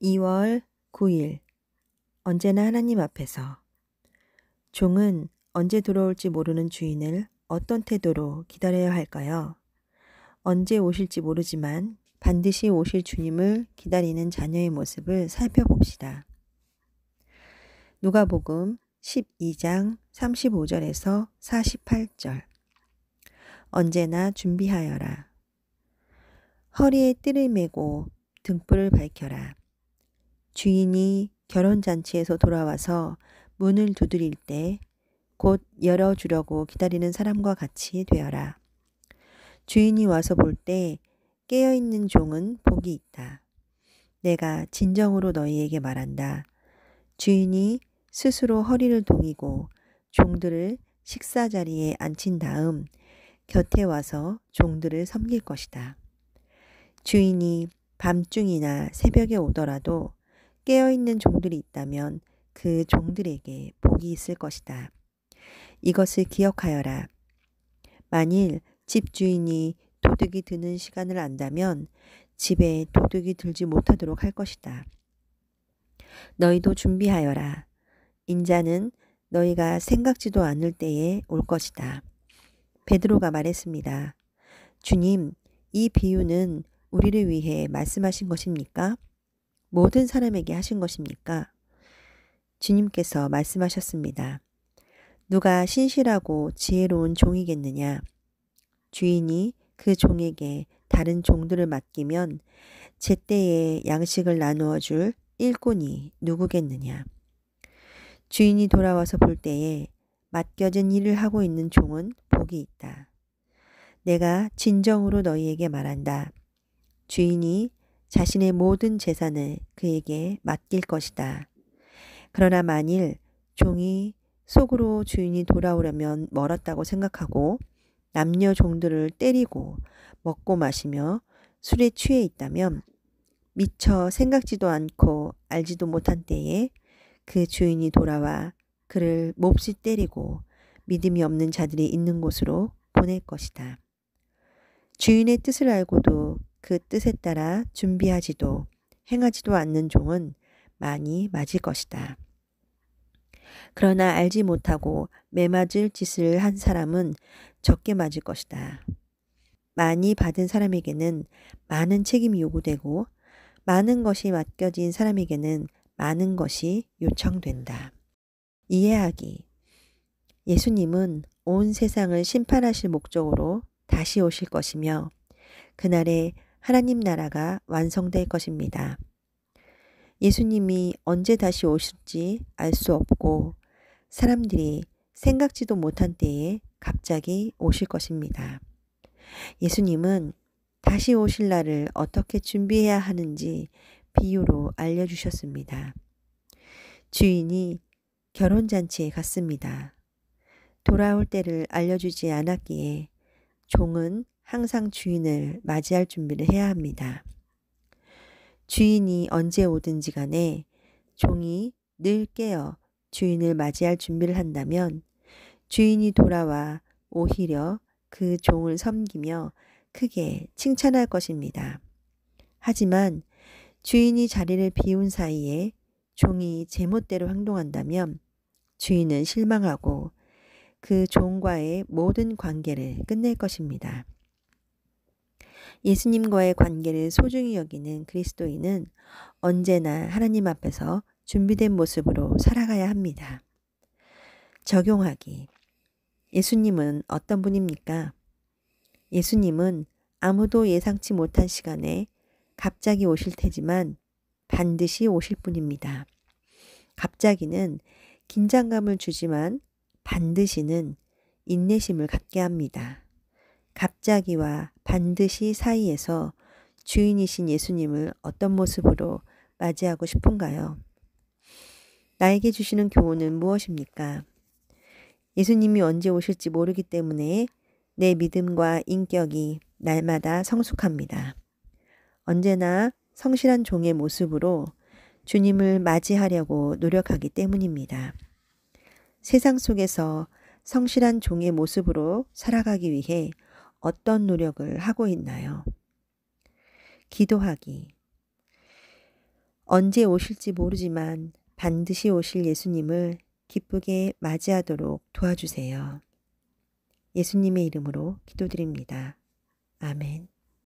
2월 9일 언제나 하나님 앞에서 종은 언제 돌아올지 모르는 주인을 어떤 태도로 기다려야 할까요? 언제 오실지 모르지만 반드시 오실 주님을 기다리는 자녀의 모습을 살펴봅시다. 누가복음 12장 35절에서 48절. 언제나 준비하여라. 허리에 띠를 메고 등불을 밝혀라. 주인이 결혼잔치에서 돌아와서 문을 두드릴 때 곧 열어주려고 기다리는 사람과 같이 되어라. 주인이 와서 볼 때 깨어있는 종은 복이 있다. 내가 진정으로 너희에게 말한다. 주인이 스스로 허리를 동이고 종들을 식사 자리에 앉힌 다음 곁에 와서 종들을 섬길 것이다. 주인이 밤중이나 새벽에 오더라도 깨어있는 종들이 있다면 그 종들에게 복이 있을 것이다. 이것을 기억하여라. 만일 집주인이 도둑이 드는 시간을 안다면 집에 도둑이 들지 못하도록 할 것이다. 너희도 준비하여라. 인자는 너희가 생각지도 않을 때에 올 것이다. 베드로가 말했습니다. 주님, 이 비유는 우리를 위해 말씀하신 것입니까? 모든 사람에게 하신 것입니까? 주님께서 말씀하셨습니다. 누가 신실하고 지혜로운 종이겠느냐? 주인이 그 종에게 다른 종들을 맡기면 제때에 양식을 나누어 줄 일꾼이 누구겠느냐? 주인이 돌아와서 볼 때에 맡겨진 일을 하고 있는 종은 복이 있다. 내가 진정으로 너희에게 말한다. 주인이 자신의 모든 재산을 그에게 맡길 것이다. 그러나 만일 종이 속으로 주인이 돌아오려면 멀었다고 생각하고 남녀 종들을 때리고 먹고 마시며 술에 취해 있다면 미처 생각지도 않고 알지도 못한 때에 그 주인이 돌아와 그를 몹시 때리고 믿음이 없는 자들이 있는 곳으로 보낼 것이다. 주인의 뜻을 알고도 그 뜻에 따라 준비하지도 행하지도 않는 종은 많이 맞을 것이다. 그러나 알지 못하고 매맞을 짓을 한 사람은 적게 맞을 것이다. 많이 받은 사람에게는 많은 책임이 요구되고 많은 것이 맡겨진 사람에게는 많은 것이 요청된다. 이해하기. 예수님은 온 세상을 심판하실 목적으로 다시 오실 것이며 그날에 하나님 나라가 완성될 것입니다. 예수님이 언제 다시 오실지 알 수 없고 사람들이 생각지도 못한 때에 갑자기 오실 것입니다. 예수님은 다시 오실 날을 어떻게 준비해야 하는지 비유로 알려주셨습니다. 주인이 결혼잔치에 갔습니다. 돌아올 때를 알려주지 않았기에 종은 항상 주인을 맞이할 준비를 해야 합니다. 주인이 언제 오든지 간에 종이 늘 깨어 주인을 맞이할 준비를 한다면 주인이 돌아와 오히려 그 종을 섬기며 크게 칭찬할 것입니다. 하지만 주인이 자리를 비운 사이에 종이 제멋대로 행동한다면 주인은 실망하고 그 종과의 모든 관계를 끝낼 것입니다. 예수님과의 관계를 소중히 여기는 그리스도인은 언제나 하나님 앞에서 준비된 모습으로 살아가야 합니다. 적용하기. 예수님은 어떤 분입니까? 예수님은 아무도 예상치 못한 시간에 갑자기 오실 테지만 반드시 오실 분입니다. 갑자기는 긴장감을 주지만 반드시는 인내심을 갖게 합니다. 갑자기와 반드시 사이에서 주인이신 예수님을 어떤 모습으로 맞이하고 싶은가요? 나에게 주시는 교훈은 무엇입니까? 예수님이 언제 오실지 모르기 때문에 내 믿음과 인격이 날마다 성숙합니다. 언제나 성실한 종의 모습으로 주님을 맞이하려고 노력하기 때문입니다. 세상 속에서 성실한 종의 모습으로 살아가기 위해 어떤 노력을 하고 있나요? 기도하기. 언제 오실지 모르지만 반드시 오실 예수님을 기쁘게 맞이하도록 도와주세요. 예수님의 이름으로 기도드립니다. 아멘.